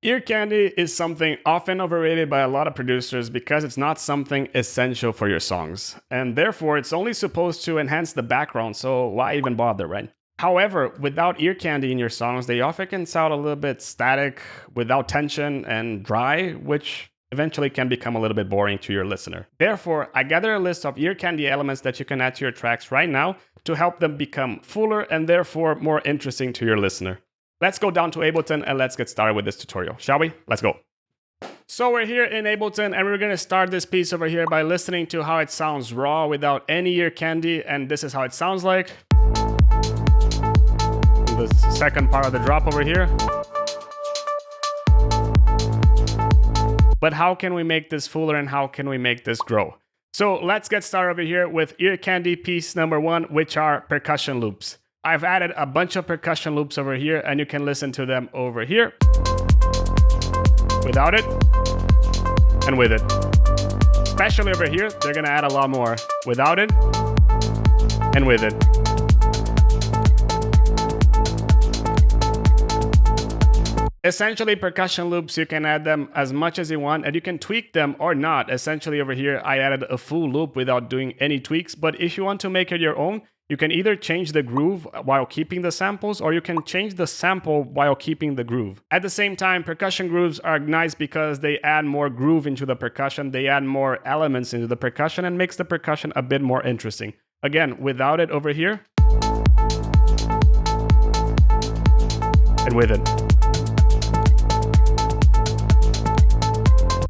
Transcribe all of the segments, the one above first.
Ear candy is something often overrated by a lot of producers because it's not something essential for your songs. And therefore, it's only supposed to enhance the background, so why even bother, right? However, without ear candy in your songs, they often can sound a little bit static, without tension, and dry, which eventually can become a little bit boring to your listener. Therefore, I gathered a list of ear candy elements that you can add to your tracks right now to help them become fuller and therefore more interesting to your listener. Let's go down to Ableton and let's get started with this tutorial, shall we? Let's go. So we're here in Ableton and we're going to start this piece over here by listening to how it sounds raw without any ear candy, and this is how it sounds like. The second part of the drop over here. But how can we make this fuller and how can we make this grow? So let's get started over here with ear candy piece number 1, which are percussion loops. I've added a bunch of percussion loops over here and you can listen to them over here. Without it and with it. Especially over here, they're gonna add a lot more. Without it and with it. Essentially, percussion loops, you can add them as much as you want and you can tweak them or not. Essentially over here, I added a full loop without doing any tweaks, but if you want to make it your own, you can either change the groove while keeping the samples, or you can change the sample while keeping the groove. At the same time, percussion grooves are nice because they add more groove into the percussion, they add more elements into the percussion and makes the percussion a bit more interesting. Again, without it over here, and with it.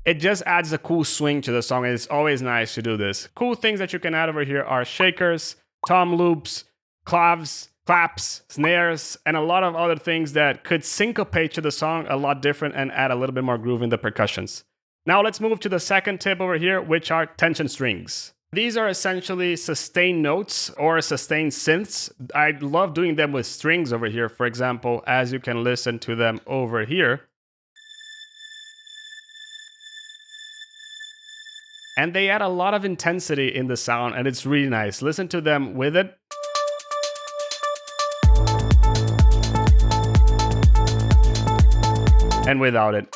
It just adds a cool swing to the song, and it's always nice to do this. Cool things that you can add over here are shakers, tom loops, claps, snares, and a lot of other things that could syncopate to the song a lot different and add a little bit more groove in the percussions. Now let's move to the second tip over here, which are tension strings. These are essentially sustained notes or sustained synths. I love doing them with strings over here, for example, as you can listen to them over here. And they add a lot of intensity in the sound, and it's really nice. Listen to them with it. And without it.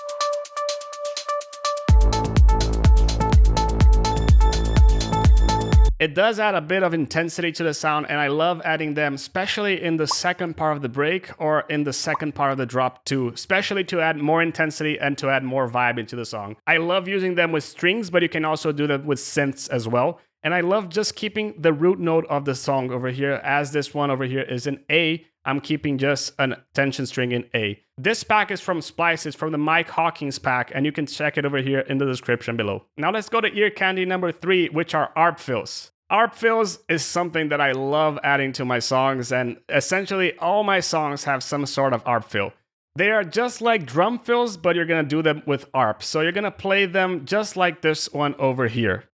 It does add a bit of intensity to the sound, and I love adding them, especially in the second part of the break or in the second part of the drop too, especially to add more intensity and to add more vibe into the song. I love using them with strings, but you can also do that with synths as well. And I love just keeping the root note of the song over here, as this one over here is in A. I'm keeping just a tension string in A. This pack is from Splice, it's from the Mike Hawkins pack, and you can check it over here in the description below. Now let's go to ear candy number 3, which are ARP fills. ARP fills is something that I love adding to my songs, and essentially all my songs have some sort of ARP fill. They are just like drum fills, but you're gonna do them with ARP. So you're gonna play them just like this one over here.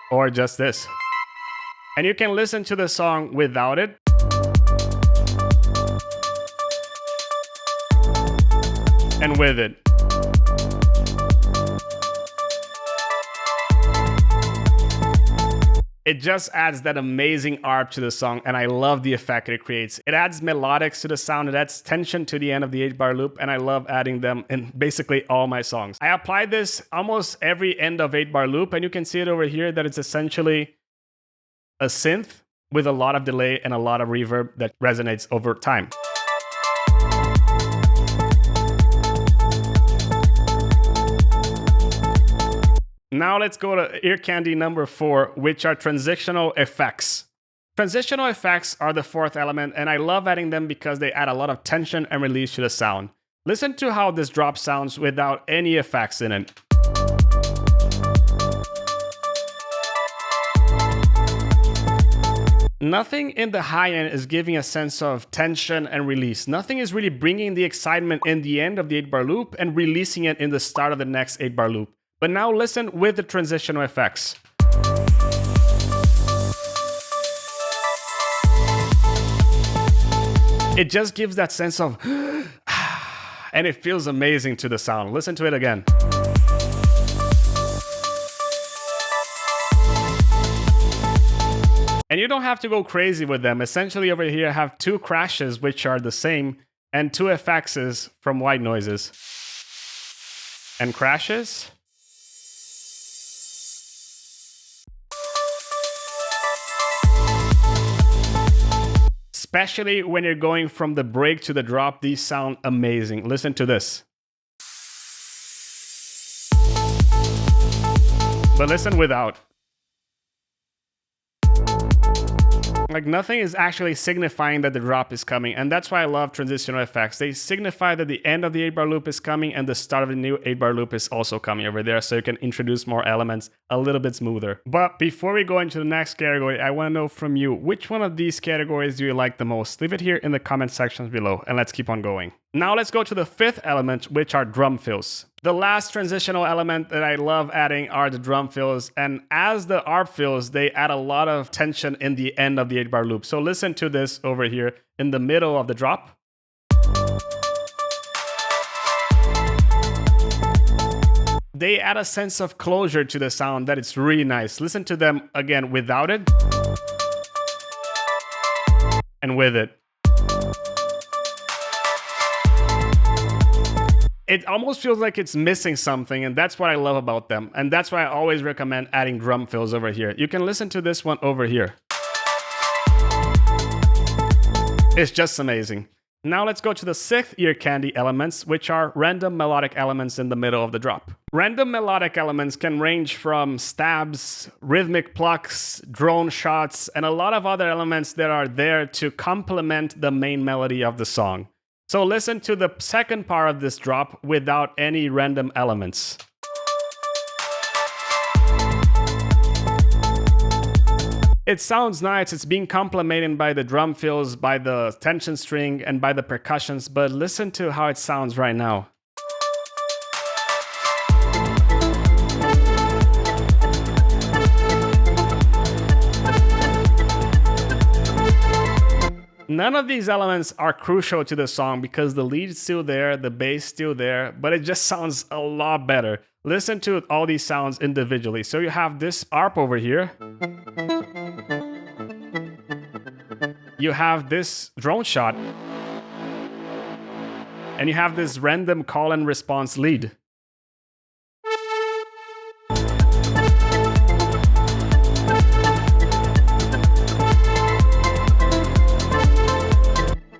Or just this. And you can listen to the song without it. And with it. It just adds that amazing ARP to the song, and I love the effect it creates. It adds melodics to the sound, it adds tension to the end of the 8-bar loop, and I love adding them in basically all my songs. I applied this almost every end of 8-bar loop, and you can see it over here that it's essentially a synth with a lot of delay and a lot of reverb that resonates over time. Now let's go to ear candy number 4, which are transitional effects. Transitional effects are the 4th element, and I love adding them because they add a lot of tension and release to the sound. Listen to how this drop sounds without any effects in it. Nothing in the high end is giving a sense of tension and release. Nothing is really bringing the excitement in the end of the 8-bar loop and releasing it in the start of the next 8-bar loop. But now listen with the transitional effects. It just gives that sense of and it feels amazing to the sound. Listen to it again. And you don't have to go crazy with them. Essentially over here I have 2 crashes which are the same, and 2 effects from white noises and crashes. Especially when you're going from the break to the drop, these sound amazing. Listen to this. But listen without. Like, nothing is actually signifying that the drop is coming, and that's why I love transitional effects. They signify that the end of the 8-bar loop is coming and the start of the new 8-bar loop is also coming over there, so you can introduce more elements a little bit smoother. But before we go into the next category, I want to know from you, which one of these categories do you like the most? Leave it here in the comment sections below, and let's keep on going. Now let's go to the 5th element, which are drum fills. The last transitional element that I love adding are the drum fills, and as the ARP fills, they add a lot of tension in the end of the 8-bar loop. So listen to this over here in the middle of the drop. They add a sense of closure to the sound that it's really nice. Listen to them again without it and with it. It almost feels like it's missing something, and that's what I love about them. And that's why I always recommend adding drum fills over here. You can listen to this one over here. It's just amazing. Now let's go to the 6th ear candy elements, which are random melodic elements in the middle of the drop. Random melodic elements can range from stabs, rhythmic plucks, drone shots, and a lot of other elements that are there to complement the main melody of the song. So listen to the second part of this drop without any random elements. It sounds nice, it's being complemented by the drum fills, by the tension string, and by the percussions, but listen to how it sounds right now. None of these elements are crucial to the song because the lead's still there, the bass still there, but it just sounds a lot better. Listen to all these sounds individually. So you have this ARP over here. You have this drone shot. And you have this random call and response lead.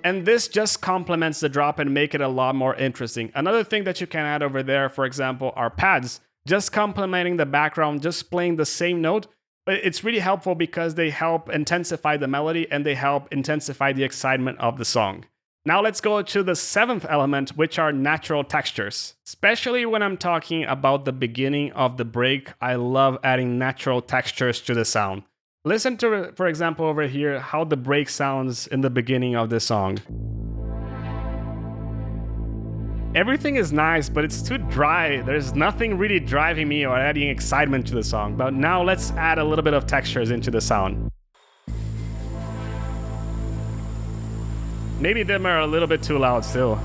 And this just complements the drop and make it a lot more interesting. Another thing that you can add over there, for example, are pads. Just complementing the background, just playing the same note. But it's really helpful because they help intensify the melody and they help intensify the excitement of the song. Now let's go to the 7th element, which are natural textures. Especially when I'm talking about the beginning of the break, I love adding natural textures to the sound. Listen to, for example, over here, how the break sounds in the beginning of this song. Everything is nice, but it's too dry. There's nothing really driving me or adding excitement to the song. But now let's add a little bit of textures into the sound. Maybe them are a little bit too loud still.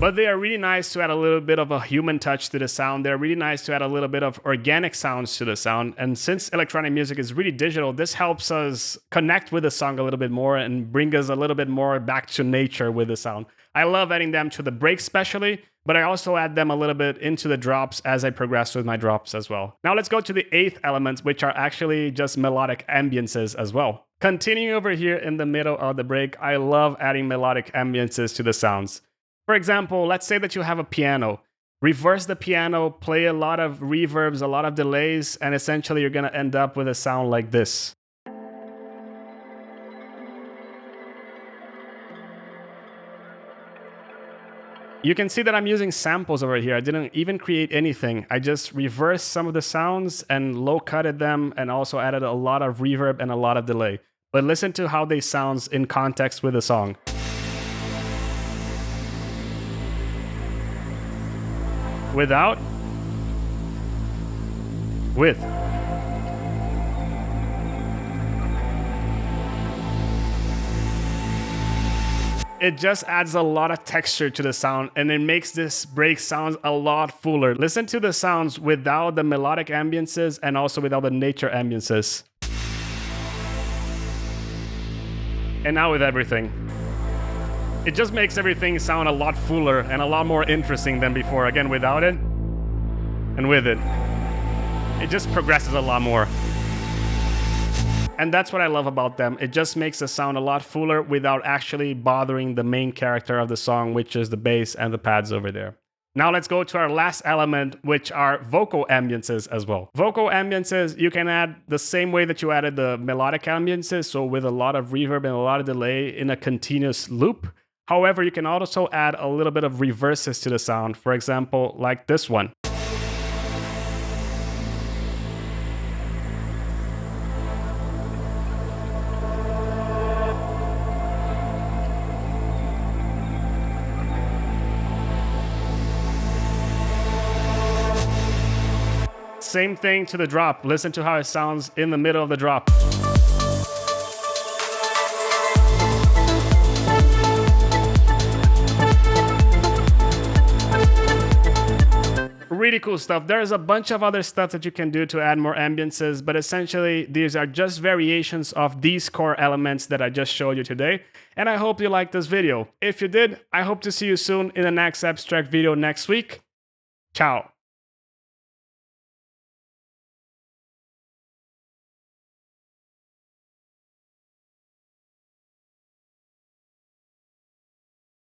But they are really nice to add a little bit of a human touch to the sound. They're really nice to add a little bit of organic sounds to the sound. And since electronic music is really digital, this helps us connect with the song a little bit more and bring us a little bit more back to nature with the sound. I love adding them to the breaks especially, but I also add them a little bit into the drops as I progress with my drops as well. Now let's go to the 8th element, which are actually just melodic ambiances as well. Continuing over here in the middle of the break, I love adding melodic ambiances to the sounds. For example, let's say that you have a piano. Reverse the piano, play a lot of reverbs, a lot of delays, and essentially you're gonna end up with a sound like this. You can see that I'm using samples over here. I didn't even create anything. I just reversed some of the sounds and low-cutted them and also added a lot of reverb and a lot of delay. But listen to how they sound in context with the song. Without, with. It just adds a lot of texture to the sound, and it makes this break sound a lot fuller. Listen to the sounds without the melodic ambiences and also without the nature ambiences. And now with everything. It just makes everything sound a lot fuller and a lot more interesting than before. Again, without it and with it. It just progresses a lot more. And that's what I love about them. It just makes the sound a lot fuller without actually bothering the main character of the song, which is the bass and the pads over there. Now let's go to our last element, which are vocal ambiences as well. Vocal ambiences, you can add the same way that you added the melodic ambiences, so with a lot of reverb and a lot of delay in a continuous loop. However, you can also add a little bit of reverses to the sound, for example, like this one. Same thing to the drop. Listen to how it sounds in the middle of the drop. Really cool stuff. There's a bunch of other stuff that you can do to add more ambiences, but essentially these are just variations of these core elements that I just showed you today. And I hope you liked this video. If you did, I hope to see you soon in the next Abstrakt video next week. Ciao.